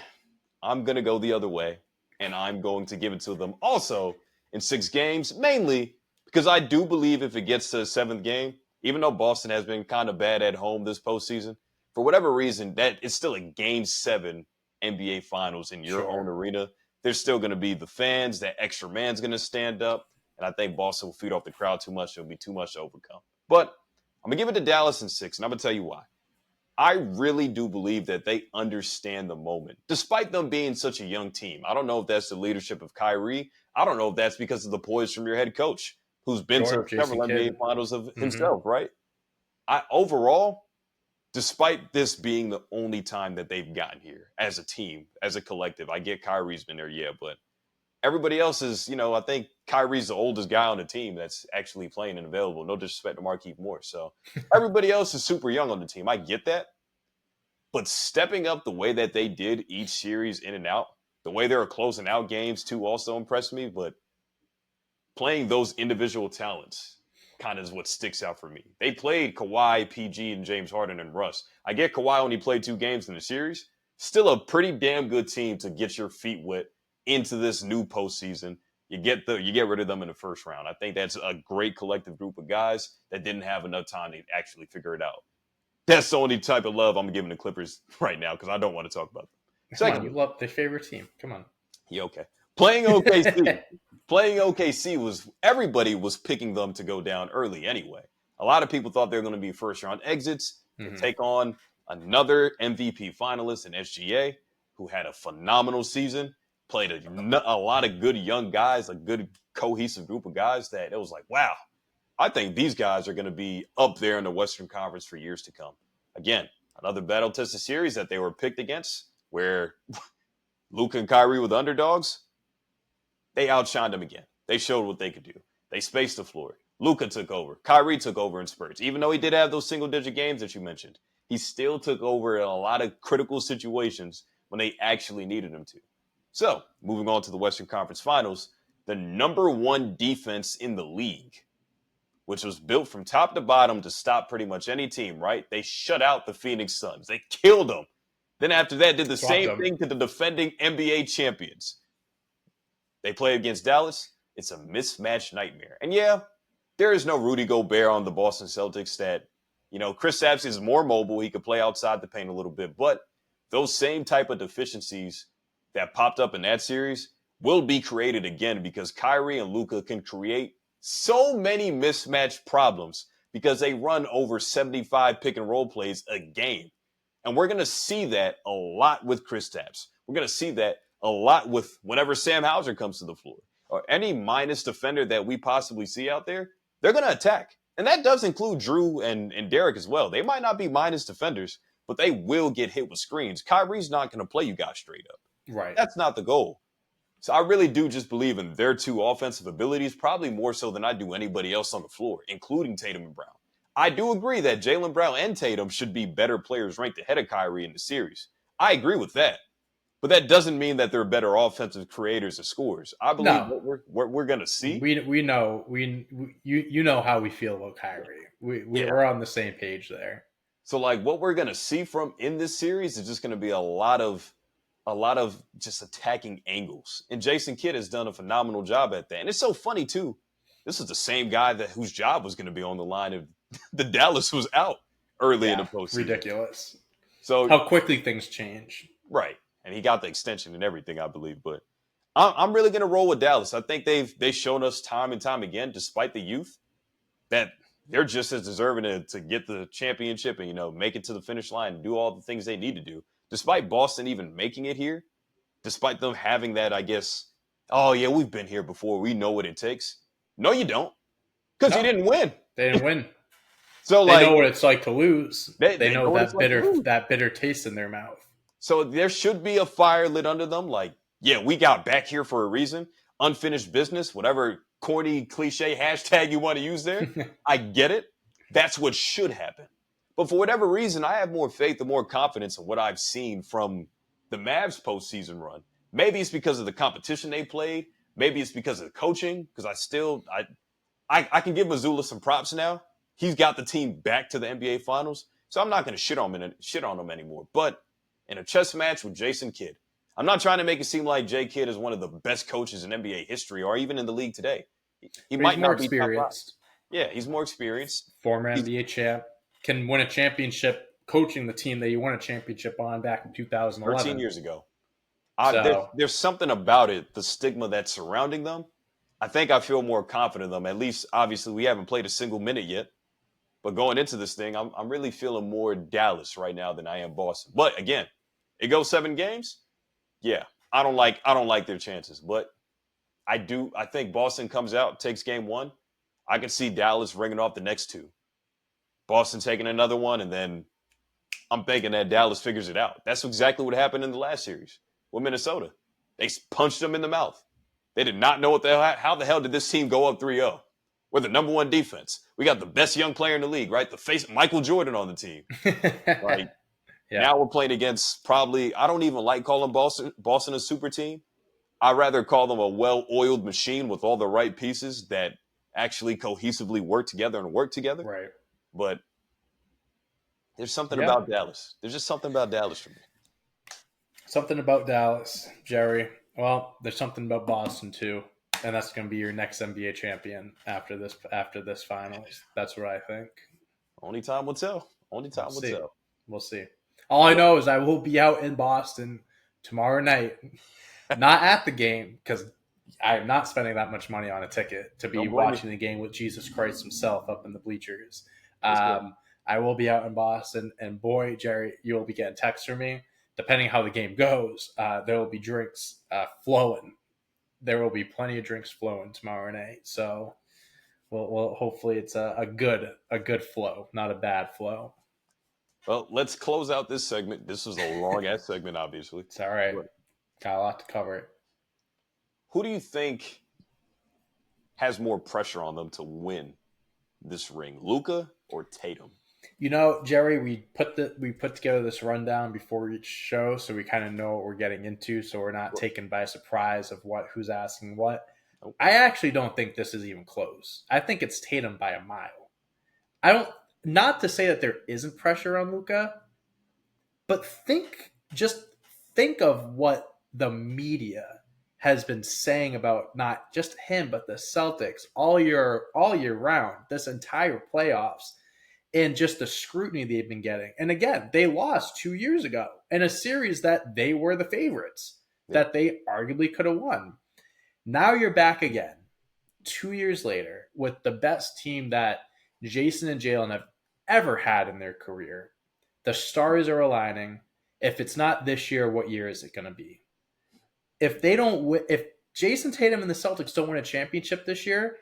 Speaker 1: I'm going to go the other way, and I'm going to give it to them also in 6 games, mainly because I do believe if it gets to the 7th game, even though Boston has been kind of bad at home this postseason, for whatever reason, that it's still a Game 7 NBA Finals in your own arena. There's still going to be the fans. That extra man's going to stand up, and I think Boston will feed off the crowd too much. It'll be too much to overcome. But I'm going to give it to Dallas in 6, and I'm going to tell you why. I really do believe that they understand the moment, despite them being such a young team. I don't know if that's the leadership of Kyrie. I don't know if that's because of the poise from your head coach, who's been to several NBA Finals of himself, right? Overall, despite this being the only time that they've gotten here as a team, as a collective, I get Kyrie's been there, yeah, but everybody else is, I think Kyrie's the oldest guy on the team that's actually playing and available. No disrespect to Markieff Morris. So everybody else is super young on the team. I get that. But stepping up the way that they did each series in and out, the way they were closing out games too also impressed me. But playing those individual talents kind of is what sticks out for me. They played Kawhi, PG, and James Harden and Russ. I get Kawhi only played 2 games in the series. Still a pretty damn good team to get your feet wet into this new postseason. You get rid of them in the first round. I think that's a great collective group of guys that didn't have enough time to actually figure it out. That's the only type of love I'm giving the Clippers right now because I don't want to talk about them.
Speaker 2: Second, you love their favorite team. Come on.
Speaker 1: Yeah, okay. Playing OKC was everybody was picking them to go down early anyway. A lot of people thought they were going to be first round exits to take on another MVP finalist in SGA who had a phenomenal season, played a lot of good young guys, a good cohesive group of guys that it was like, wow, I think these guys are going to be up there in the Western Conference for years to come. Again, another battle-tested series that they were picked against where Luka and Kyrie were the underdogs. they outshined them again. They showed what they could do. They spaced the floor. Luka took over. Kyrie took over in spurts. Even though he did have those single-digit games that you mentioned, he still took over in a lot of critical situations when they actually needed him to. So, moving on to the Western Conference Finals, the number one defense in the league, which was built from top to bottom to stop pretty much any team, right? They shut out the Phoenix Suns. They killed them. Then after that, did the same thing to the defending NBA champions. They play against Dallas. It's a mismatched nightmare. And yeah, there is no Rudy Gobert on the Boston Celtics that, Kristaps is more mobile. He could play outside the paint a little bit. But those same type of deficiencies that popped up in that series will be created again because Kyrie and Luka can create so many mismatched problems because they run over 75 pick and roll plays a game. And we're going to see that a lot with Kristaps. We're going to see that a lot with whenever Sam Hauser comes to the floor or any minus defender that we possibly see out there. They're going to attack. And that does include Drew and Derek as well. They might not be minus defenders, but they will get hit with screens. Kyrie's not going to play you guys straight up.
Speaker 2: Right.
Speaker 1: That's not the goal. So I really do just believe in their two offensive abilities, probably more so than I do anybody else on the floor, including Tatum and Brown. I do agree that Jaylen Brown and Tatum should be better players ranked ahead of Kyrie in the series. I agree with that. But that doesn't mean that they're better offensive creators or scorers. I believe what we're going to see.
Speaker 2: We know you know how we feel about Kyrie. We're on the same page there.
Speaker 1: So what we're going to see from in this series is just going to be a lot of just attacking angles. And Jason Kidd has done a phenomenal job at that. And it's so funny too. This is the same guy whose job was going to be on the line if the Dallas was out early in the postseason.
Speaker 2: Ridiculous.
Speaker 1: So
Speaker 2: how quickly things change.
Speaker 1: Right. And he got the extension and everything, I believe. But I'm really going to roll with Dallas. I think they've shown us time and time again, despite the youth, that they're just as deserving to get the championship and, make it to the finish line and do all the things they need to do. Despite Boston even making it here, despite them having that, I guess, oh, yeah, we've been here before. We know what it takes. No, you don't. Because you didn't win.
Speaker 2: They didn't win.
Speaker 1: So
Speaker 2: they know what it's like to lose. They know that bitter taste in their mouth.
Speaker 1: So there should be a fire lit under them. We got back here for a reason. Unfinished business, whatever corny cliche hashtag you want to use there. I get it. That's what should happen. But for whatever reason, I have more faith and more confidence in what I've seen from the Mavs postseason run. Maybe it's because of the competition they played. Maybe it's because of the coaching. Because I can give Mazzulla some props now. He's got the team back to the NBA Finals. So I'm not going to shit on him anymore. But in a chess match with Jason Kidd, I'm not trying to make it seem like Jay Kidd is one of the best coaches in NBA history or even in the league today. He might not be experienced. Yeah, he's more experienced.
Speaker 2: Former NBA champ. Can win a championship coaching the team that you won a championship on back in 2011.
Speaker 1: 13 years ago. There's something about it, the stigma that's surrounding them. I think I feel more confident in them. At least, obviously, we haven't played a single minute yet. But going into this thing, I'm really feeling more Dallas right now than I am Boston. But again, it goes 7 games. Yeah, I don't like their chances. But I think Boston comes out, takes game 1. I can see Dallas ringing off the next 2. Boston taking another one, and then I'm thinking that Dallas figures it out. That's exactly what happened in the last series with Minnesota. They punched them in the mouth. They did not know how the hell did this team go up 3-0? We're the number 1 defense. We got the best young player in the league, right? The face Michael Jordan on the team. Now we're playing against probably, I don't even like calling Boston a super team. I'd rather call them a well-oiled machine with all the right pieces that actually cohesively work together.
Speaker 2: Right.
Speaker 1: But there's something about Dallas. There's just something about Dallas for me.
Speaker 2: Something about Dallas, Jerry. Well, there's something about Boston too, and that's going to be your next NBA champion after this finals. That's what I think.
Speaker 1: Only time will tell.
Speaker 2: We'll see. All I know is I will be out in Boston tomorrow night, not at the game because I'm not spending that much money on a ticket to be watching the game with Jesus Christ himself up in the bleachers. I will be out in Boston, and boy, Jerry, you will be getting texts from me. Depending how the game goes, there will be drinks flowing. There will be plenty of drinks flowing tomorrow night. So, we'll hopefully it's a good flow, not a bad flow.
Speaker 1: Well, let's close out this segment. This was a long ass segment, obviously.
Speaker 2: It's all right. Got a lot to cover.
Speaker 1: who do you think has more pressure on them to win this ring, Luka or Tatum?
Speaker 2: Jerry, we put together this rundown before each show, so we kind of know what we're getting into, so we're not taken by surprise of who's asking what.
Speaker 1: Nope.
Speaker 2: I actually don't think this is even close. I think it's Tatum by a mile. I don't. Not to say that there isn't pressure on Luka, but think of what the media has been saying about not just him but the Celtics all year round, this entire playoffs. And just the scrutiny they've been getting. And again, they lost 2 years ago in a series that they were the favorites, that they arguably could have won. Now you're back again, 2 years later, with the best team that Jayson and Jalen have ever had in their career. The stars are aligning. If it's not this year, what year is it going to be? If Jayson Tatum and the Celtics don't win a championship this year,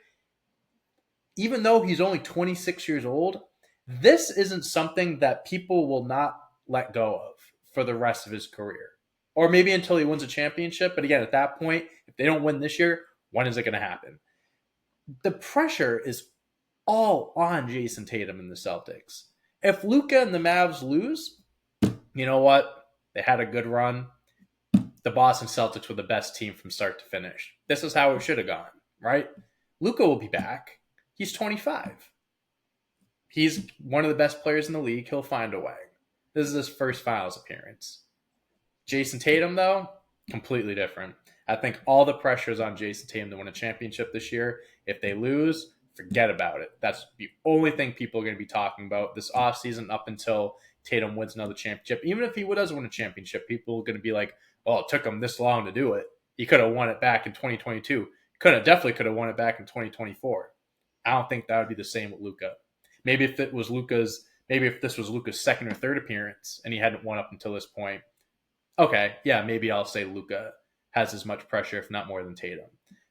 Speaker 2: even though he's only 26 years old, this isn't something that people will not let go of for the rest of his career. Or maybe until he wins a championship. But again, at that point, if they don't win this year, when is it going to happen? The pressure is all on Jayson Tatum and the Celtics. If Luka and the Mavs lose, you know what? They had a good run. The Boston Celtics were the best team from start to finish. This is how it should have gone, right? Luka will be back. He's 25. He's one of the best players in the league. He'll find a way. This is his first finals appearance. Jayson Tatum, though, completely different. I think all the pressure is on Jayson Tatum to win a championship this year. If they lose, forget about it. That's the only thing people are going to be talking about this offseason up until Tatum wins another championship. Even if he does win a championship, people are going to be like, well, it took him this long to do it. He could have won it back in 2022. Definitely could have won it back in 2024. I don't think that would be the same with Luka. Maybe if this was Luka's second or third appearance and he hadn't won up until this point, okay, yeah, maybe I'll say Luka has as much pressure, if not more, than Tatum.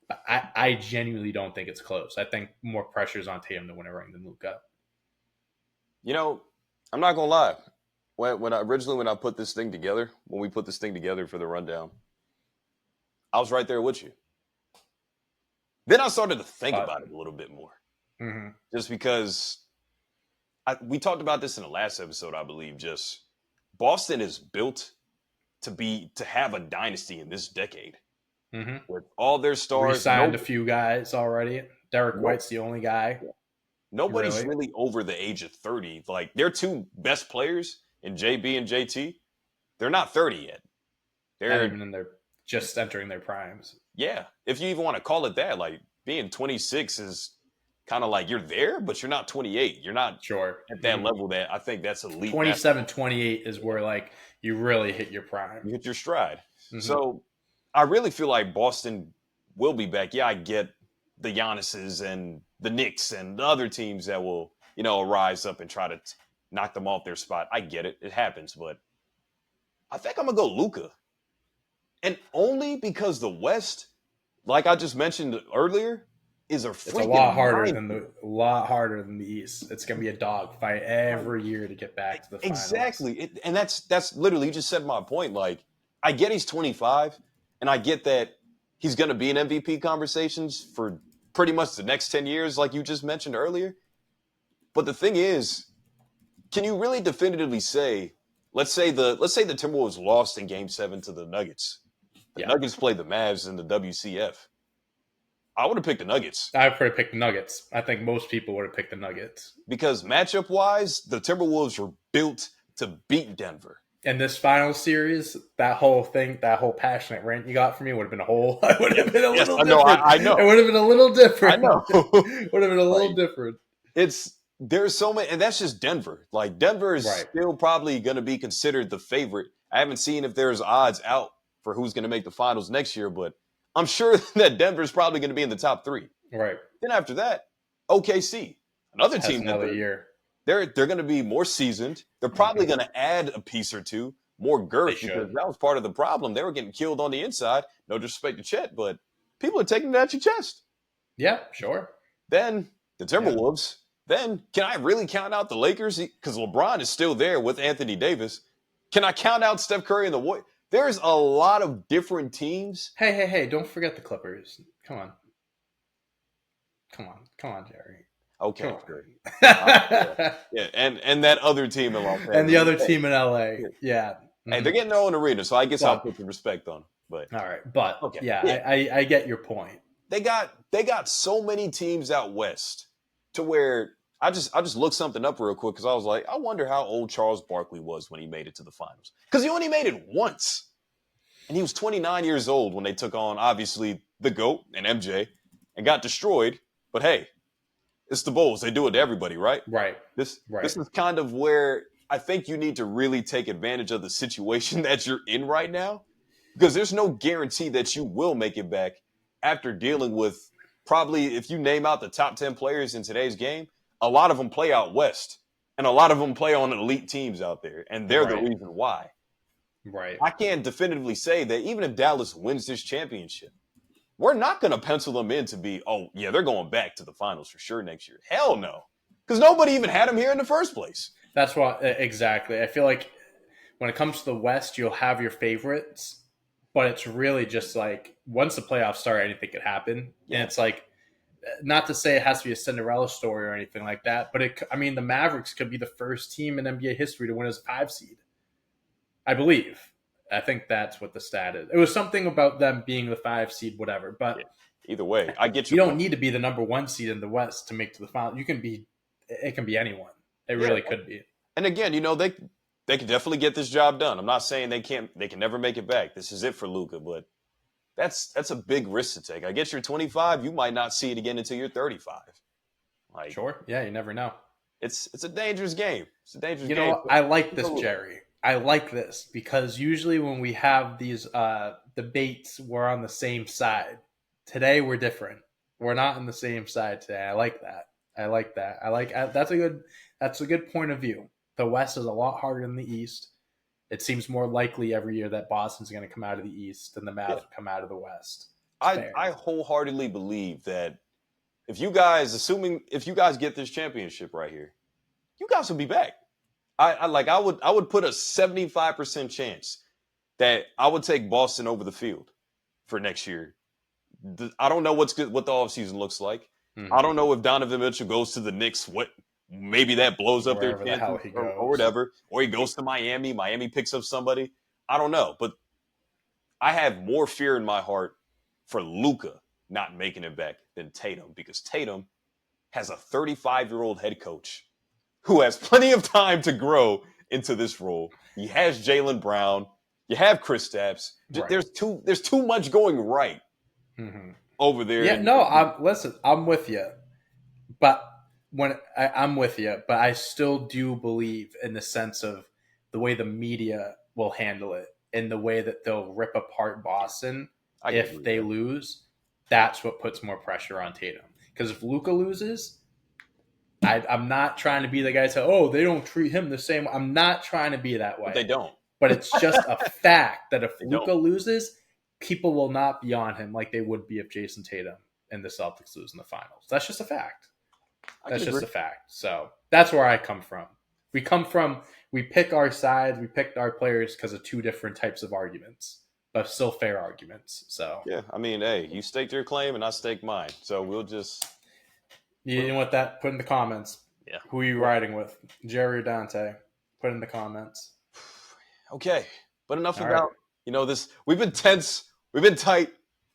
Speaker 2: But I genuinely don't think it's close. I think more pressure is on Tatum to win a ring than Luka.
Speaker 1: I'm not gonna lie. When we put this thing together for the rundown, I was right there with you. Then I started to think about it a little bit more, just because. We talked about this in the last episode, I believe. Just Boston is built to have a dynasty in this decade with all their stars.
Speaker 2: Signed a few guys already. Derek White's the only guy.
Speaker 1: Nobody's really over the age of 30. Like their two best players in JB and JT, they're not 30 yet.
Speaker 2: They're just entering their primes.
Speaker 1: Yeah, if you even want to call it that, like being 26 is. Kind of like you're there, but you're not 28. You're not at that level that I think that's elite.
Speaker 2: 27, 28 is where like you really hit your prime.
Speaker 1: You hit your stride. So I really feel like Boston will be back. Yeah, I get the Giannis's and the Knicks and the other teams that will, rise up and try to knock them off their spot. I get it. It happens. But I think I'm going to go Luka. And only because the West, like I just mentioned earlier, it's a
Speaker 2: lot harder than the East. It's going to be a dog fight every year to get back to the finals.
Speaker 1: Exactly. And that's literally, you just said my point. Like, I get he's 25, and I get that he's going to be in MVP conversations for pretty much the next 10 years, like you just mentioned earlier. But the thing is, can you really definitively say, let's say the Timberwolves lost in Game 7 to the Nuggets. The Nuggets played the Mavs in the WCF. I would have picked the Nuggets.
Speaker 2: I would have picked the Nuggets. I think most people would have picked the Nuggets.
Speaker 1: Because matchup-wise, the Timberwolves were built to beat Denver.
Speaker 2: And this final series, that whole passionate rant you got from me would have been little different.
Speaker 1: I know.
Speaker 2: It would have been a little different.
Speaker 1: I know.
Speaker 2: Would have been a little different.
Speaker 1: There's so many, and that's just Denver. Like, Denver is still probably going to be considered the favorite. I haven't seen if there's odds out for who's going to make the finals next year, but I'm sure that Denver's probably going to be in the top 3.
Speaker 2: Right.
Speaker 1: Then after that, OKC, another team.
Speaker 2: Another year.
Speaker 1: They're going to be more seasoned. They're probably going to add a piece or two, more girth, because that was part of the problem. They were getting killed on the inside. No disrespect to Chet, but people are taking it at your chest.
Speaker 2: Yeah, sure.
Speaker 1: Then the Timberwolves. Then can I really count out the Lakers? Because LeBron is still there with Anthony Davis. Can I count out Steph Curry and the Warriors? there's a lot of different teams.
Speaker 2: Hey! Don't forget the Clippers. Come on, Jerry.
Speaker 1: Okay,
Speaker 2: Come
Speaker 1: sure.
Speaker 2: on.
Speaker 1: Yeah, and that other team in Los Angeles.
Speaker 2: And the other team in LA. Yeah.
Speaker 1: Hey, they're getting their own arena, so I guess I'll
Speaker 2: Well,
Speaker 1: put the respect on them. But
Speaker 2: all right, but
Speaker 1: okay,
Speaker 2: yeah. I get your point.
Speaker 1: They got so many teams out west to where I just looked something up real quick because I was like, I wonder how old Charles Barkley was when he made it to the finals. Because he only made it once. And he was 29 years old when they took on, obviously, the GOAT and MJ and got destroyed. But hey, it's the Bulls. They do it to everybody, right?
Speaker 2: Right.
Speaker 1: This is kind of where I think you need to really take advantage of the situation that you're in right now. Because there's no guarantee that you will make it back after dealing with probably, if you name out the top 10 players in today's game, a lot of them play out west. And a lot of them play on elite teams out there. And they're the reason why.
Speaker 2: Right.
Speaker 1: I can't definitively say that even if Dallas wins this championship, we're not going to pencil them in to be, oh, yeah, they're going back to the finals for sure next year. Hell no. Because nobody even had them here in the first place.
Speaker 2: That's why, exactly. I feel like when it comes to the West, you'll have your favorites, but it's really just like once the playoffs start, anything could happen. Yeah. And it's like, not to say it has to be a Cinderella story or anything like that, but the Mavericks could be the first team in NBA history to win as a 5 seed. I believe. I think that's what the stat is. It was something about them being the 5 seed, whatever. But
Speaker 1: either way, I get
Speaker 2: you. You don't need to be the number 1 seed in the West to make to the final. It can be anyone. It really could be.
Speaker 1: And again, they can definitely get this job done. I'm not saying they can never make it back. This is it for Luka, but that's a big risk to take. I guess you're 25, you might not see it again until you're 35.
Speaker 2: Like, sure. Yeah, you never know.
Speaker 1: It's a dangerous game. It's a dangerous game.
Speaker 2: You know, I like this, Jerry. I like this because usually when we have these debates, we're on the same side. Today, we're different. We're not on the same side today. I like that. That's a good point of view. The West is a lot harder than the East. It seems more likely every year that Boston's going to come out of the East than the Mavs come out of the West.
Speaker 1: I wholeheartly believe that if you guys get this championship right here, you guys will be back. I would put a 75% chance that I would take Boston over the field for next year. I don't know what the offseason looks like. Mm-hmm. I don't know if Donovan Mitchell goes to the Knicks. Maybe that blows up their chances or whatever. Or he goes to Miami. Miami picks up somebody. I don't know. But I have more fear in my heart for Luka not making it back than Tatum because Tatum has a 35-year-old head coach who has plenty of time to grow into this role. He has Jaylen Brown. You have Kristaps. Right. There's too much going right over there.
Speaker 2: Yeah, no, I'm with you. But I'm with you, but I still do believe in the sense of the way the media will handle it and the way that they'll rip apart Boston if they lose. That's what puts more pressure on Tatum. Because if Luka loses, I'm not trying to be the guy to say, oh, they don't treat him the same. I'm not trying to be that way.
Speaker 1: But they don't.
Speaker 2: But it's just a fact that if Luka loses, people will not be on him like they would be if Jayson Tatum and the Celtics lose in the finals. That's just a fact. That's just a fact. So that's where I come from. We pick our sides, we picked our players because of 2 different types of arguments, but still fair arguments. So
Speaker 1: yeah, hey, you staked your claim and I staked mine. So we'll just.
Speaker 2: You know what? That put in the comments. Yeah. Who are you riding with, Jerry or Dante? Put in the comments.
Speaker 1: Okay, but enough about this. We've been tense. We've been tight.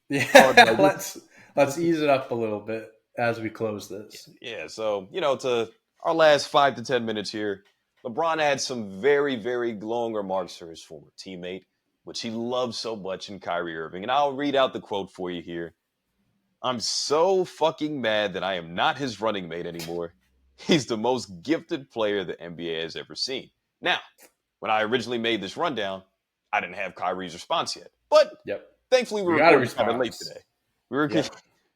Speaker 2: Yeah, let's ease it up a little bit as we close this.
Speaker 1: Yeah. So to our last 5 to 10 minutes here, LeBron had some very, very glowing remarks for his former teammate, which he loves so much in Kyrie Irving, and I'll read out the quote for you here. I'm so fucking mad that I am not his running mate anymore. He's the most gifted player the NBA has ever seen. Now, when I originally made this rundown, I didn't have Kyrie's response yet. But thankfully, we got a response late today. We were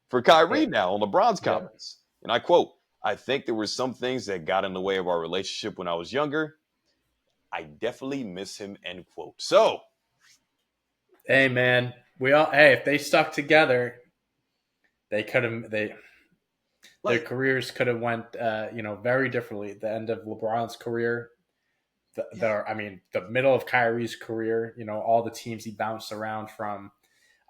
Speaker 1: for Kyrie now on LeBron's comments. And I quote, I think there were some things that got in the way of our relationship when I was younger. I definitely miss him, end quote. So.
Speaker 2: Hey, man. If they stuck together, they could have their careers could have went very differently. At the end of LeBron's career, the middle of Kyrie's career, all the teams he bounced around from.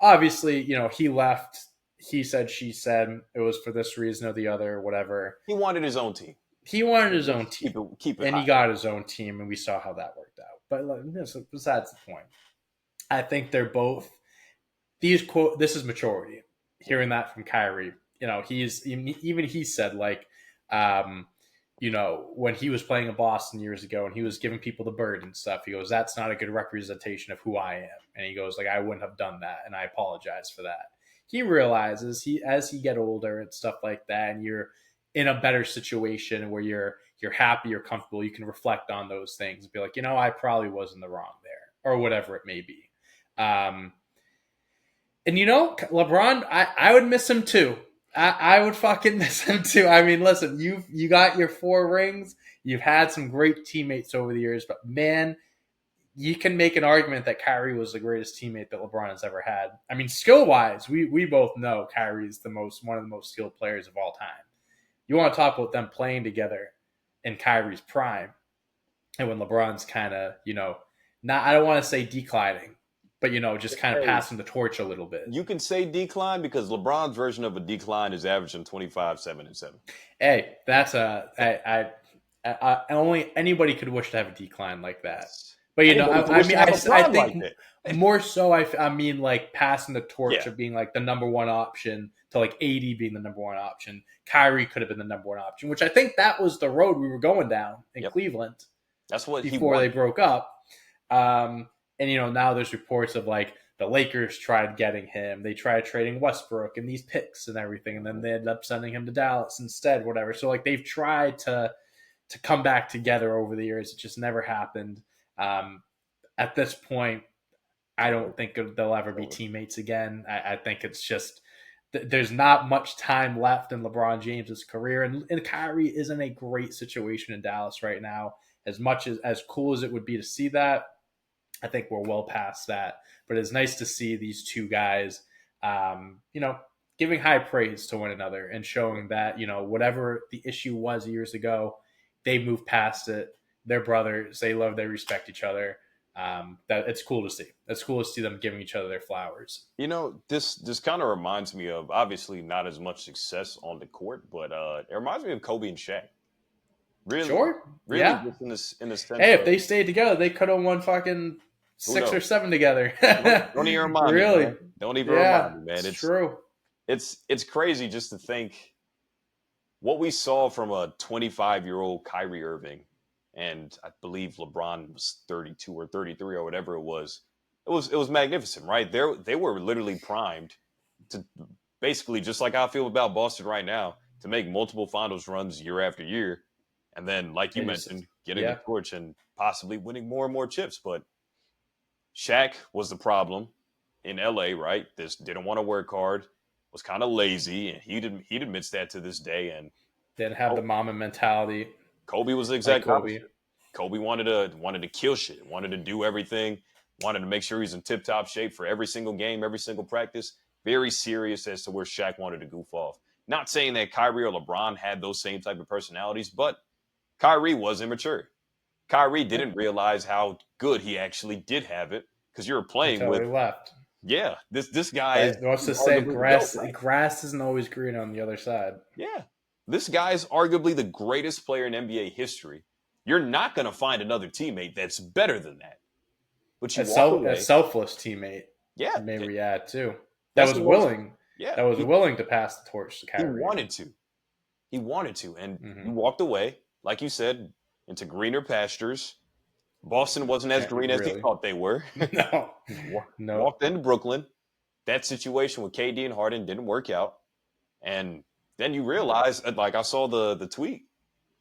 Speaker 2: Obviously, he left. He said, she said, it was for this reason or the other, whatever.
Speaker 1: He wanted his own team.
Speaker 2: He wanted his own team.
Speaker 1: Keep it
Speaker 2: and
Speaker 1: high.
Speaker 2: He got his own team, and we saw how that worked out. But besides the point, I think they're both these quote. This is maturity. Hearing that from Kyrie, he said like, when he was playing in Boston years ago and he was giving people the bird and stuff, he goes, that's not a good representation of who I am. And he goes like, I wouldn't have done that, and I apologize for that. He realizes as he get older and stuff like that, and you're in a better situation where you're happy, you're comfortable, you can reflect on those things and be like, I probably was in the wrong there, or whatever it may be. And LeBron, I would miss him too. I would fucking miss him too. I mean, listen, you got your 4 rings. You've had some great teammates over the years, but man, you can make an argument that Kyrie was the greatest teammate that LeBron has ever had. I mean, skill-wise, we both know Kyrie is one of the most skilled players of all time. You want to talk about them playing together in Kyrie's prime, and when LeBron's kind of, I don't want to say declining, but just kind of passing the torch a little bit.
Speaker 1: You can say decline because LeBron's version of a decline is averaging 25, 7, and 7.
Speaker 2: Hey, that's only anybody could wish to have a decline like that. But I think more so. I mean, like passing the torch of being like the number one option to like AD being the number one option. Kyrie could have been the number one option, which I think that was the road we were going down in Cleveland.
Speaker 1: That's what
Speaker 2: before they broke up. And now there's reports of like the Lakers tried getting him. They tried trading Westbrook and these picks and everything, and then they ended up sending him to Dallas instead. Whatever. So like they've tried to come back together over the years. It just never happened. At this point, I don't think they'll ever be teammates again. I think it's just there's not much time left in LeBron James's career, and Kyrie is in a great situation in Dallas right now. As much as cool as it would be to see that, I think we're well past that. But it's nice to see these two guys, giving high praise to one another and showing that whatever the issue was years ago, they moved past it. They're brothers. They love, they respect each other. That it's cool to see. It's cool to see them giving each other their flowers.
Speaker 1: This kind of reminds me of, obviously not as much success on the court, but it reminds me of Kobe and Shaq. Really,
Speaker 2: sure,
Speaker 1: really,
Speaker 2: yeah.
Speaker 1: Just in this sense.
Speaker 2: Hey, if they stayed together, they could have won fucking 6 or 7 together.
Speaker 1: Don't even remind me.
Speaker 2: Really?
Speaker 1: Man. Don't even remind me, man.
Speaker 2: It's true.
Speaker 1: It's crazy just to think what we saw from a 25-year-old Kyrie Irving. And I believe LeBron was 32 or 33 or whatever it was. It was magnificent, right? They were literally primed to basically, just like I feel about Boston right now, to make multiple finals runs year after year. And then, like you mentioned, getting the torch and possibly winning more and more chips. But Shaq was the problem in LA, right? This didn't want to work hard, was kind of lazy, and he admits that to this day. And
Speaker 2: didn't have the mama mentality.
Speaker 1: Kobe was the exact opposite. Kobe wanted to kill shit, wanted to do everything, wanted to make sure he's in tip-top shape for every single game, every single practice. Very serious as to where Shaq wanted to goof off. Not saying that Kyrie or LeBron had those same type of personalities, but Kyrie was immature. Kyrie didn't realize how good he actually did have it because you were playing
Speaker 2: until
Speaker 1: with.
Speaker 2: He left.
Speaker 1: Yeah, this guy.
Speaker 2: What's to say? Grass isn't always green on the other side.
Speaker 1: Yeah. This guy is arguably the greatest player in NBA history. You're not going to find another teammate that's better than that. But
Speaker 2: a selfless teammate.
Speaker 1: Yeah.
Speaker 2: Maybe add too. That was willing. That was willing to pass the torch to Kyrie.
Speaker 1: He wanted to. And he walked away, like you said, into greener pastures. Boston wasn't as green as he thought they were.
Speaker 2: No.
Speaker 1: Walked into Brooklyn. That situation with KD and Harden didn't work out. And then you realize, like I saw the tweet,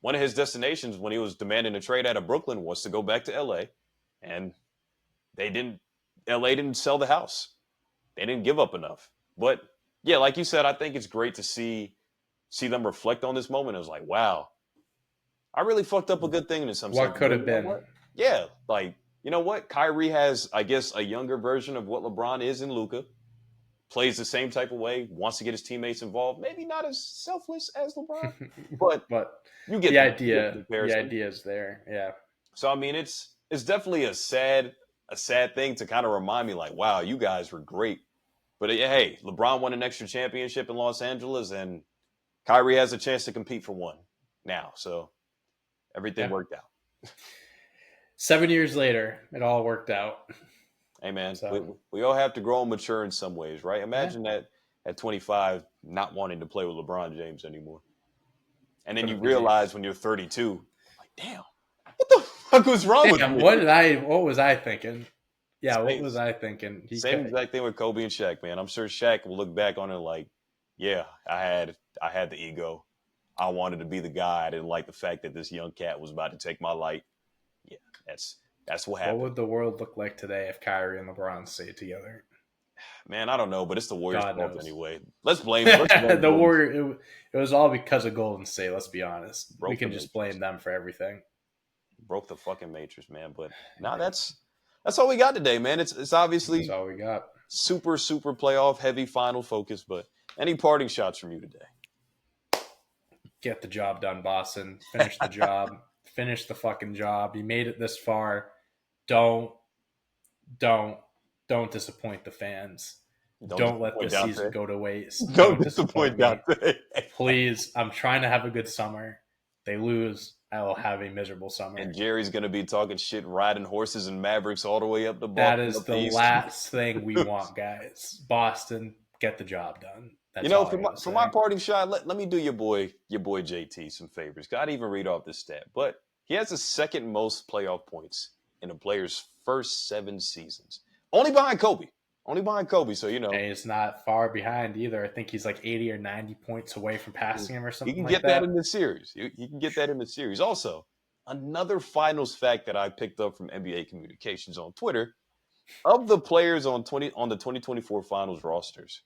Speaker 1: one of his destinations when he was demanding a trade out of Brooklyn was to go back to LA. And LA didn't sell the house. They didn't give up enough. But yeah, like you said, I think it's great to see them reflect on this moment. It was like, wow, I really fucked up a good thing in some sense.
Speaker 2: What could have been?
Speaker 1: Yeah, like, you know what? Kyrie has, I guess, a younger version of what LeBron is in Luka. Plays the same type of way, wants to get his teammates involved. Maybe not as selfless as LeBron, but
Speaker 2: you get the idea. The idea is there, yeah.
Speaker 1: So I mean, it's definitely a sad thing to kind of remind me, like, wow, you guys were great. But hey, LeBron won an extra championship in Los Angeles, and Kyrie has a chance to compete for one now. So everything worked out.
Speaker 2: 7 years later, it all worked out.
Speaker 1: Hey man,
Speaker 2: So
Speaker 1: we all have to grow and mature in some ways, right? Imagine that at 25, not wanting to play with LeBron James anymore, and then you realize when you're 32, like, damn, what the fuck was wrong with me?
Speaker 2: What was I thinking? Yeah, what was I thinking?
Speaker 1: Same exact thing with Kobe and Shaq, man. I'm sure Shaq will look back on it like, yeah, I had the ego. I wanted to be the guy. I didn't like the fact that this young cat was about to take my light. Yeah, that's what happened.
Speaker 2: What would the world look like today if Kyrie and LeBron stayed together?
Speaker 1: Man, I don't know, but it's the Warriors' fault
Speaker 2: knows.
Speaker 1: anyway. Let's blame the
Speaker 2: Warriors. It was all because of Golden State. Let's be honest. We can just blame them for everything.
Speaker 1: Broke the fucking matrix, man. But now that's all we got today, man. It's obviously
Speaker 2: that's all we got.
Speaker 1: Super playoff heavy final focus. But any parting shots from you today?
Speaker 2: Get the job done, Boston. Finish the job. Finish the fucking job. You made it this far. Don't disappoint the fans. Don't let this season go to waste.
Speaker 1: Don't disappoint Dante.
Speaker 2: Please, I'm trying to have a good summer. They lose, I will have a miserable summer.
Speaker 1: And Jerry's going to be talking shit, riding horses and Mavericks all the way up to Boston.
Speaker 2: That is the last thing we want, guys. Boston, get the job done. That's
Speaker 1: for my parting shot, let me do your boy JT some favors. I'd even read off this stat, but he has the second most playoff points in a player's first 7 seasons. Only behind Kobe. So,
Speaker 2: And he's not far behind either. I think he's like 80 or 90 points away from passing him or something like that.
Speaker 1: He can get that in the series. He can get that in the series. Also, another finals fact that I picked up from NBA Communications on Twitter, of the players on the 2024 finals rosters,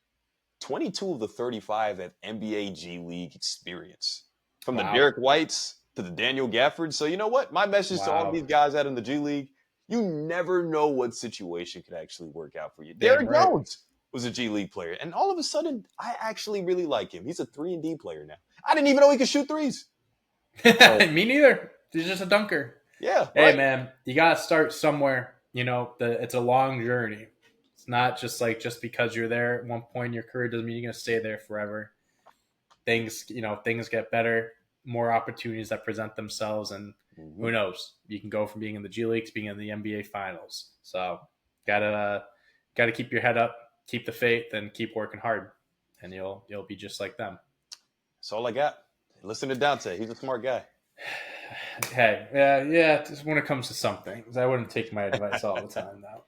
Speaker 1: 22 of the 35 have NBA G League experience. From the Derek Whites to the Daniel Gaffords. So you know what? My message to all these guys out in the G League, you never know what situation could actually work out for you. Derrick Jones was a G League player. And all of a sudden, I actually really like him. He's a 3-and-D player now. I didn't even know he could shoot threes.
Speaker 2: Me neither. He's just a dunker.
Speaker 1: Yeah.
Speaker 2: Hey, man, you got to start somewhere. It's a long journey. It's not just because you're there at one point in your career doesn't mean you're going to stay there forever. Things get better, more opportunities that present themselves, and who knows? You can go from being in the G League to being in the NBA Finals. So gotta keep your head up, keep the faith, and keep working hard, and you'll be just like them.
Speaker 1: That's all I got. Listen to Dante. He's a smart guy.
Speaker 2: Hey, yeah. Just when it comes to some things, I wouldn't take my advice all the time, though.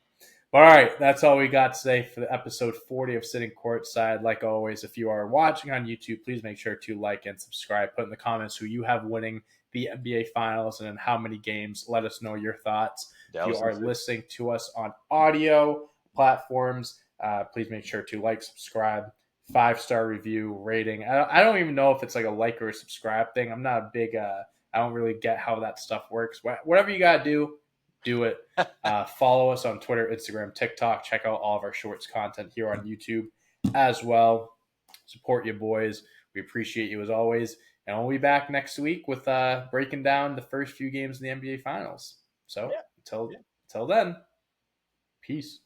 Speaker 2: All right, that's all we got today for the episode 40 of Sitting Courtside. Like always, if you are watching on YouTube, please make sure to like and subscribe. Put in the comments who you have winning the NBA Finals and in how many games. Let us know your thoughts. If you are listening to us on audio platforms, please make sure to like, subscribe, 5-star review, rating. I don't even know if it's like a like or a subscribe thing. I'm not a big I don't really get how that stuff works. Whatever you got to do it. Follow us on Twitter, Instagram, TikTok. Check out all of our shorts content here on YouTube as well. Support you boys. We appreciate you as always. And we'll be back next week with breaking down the first few games in the NBA Finals. So until then, peace.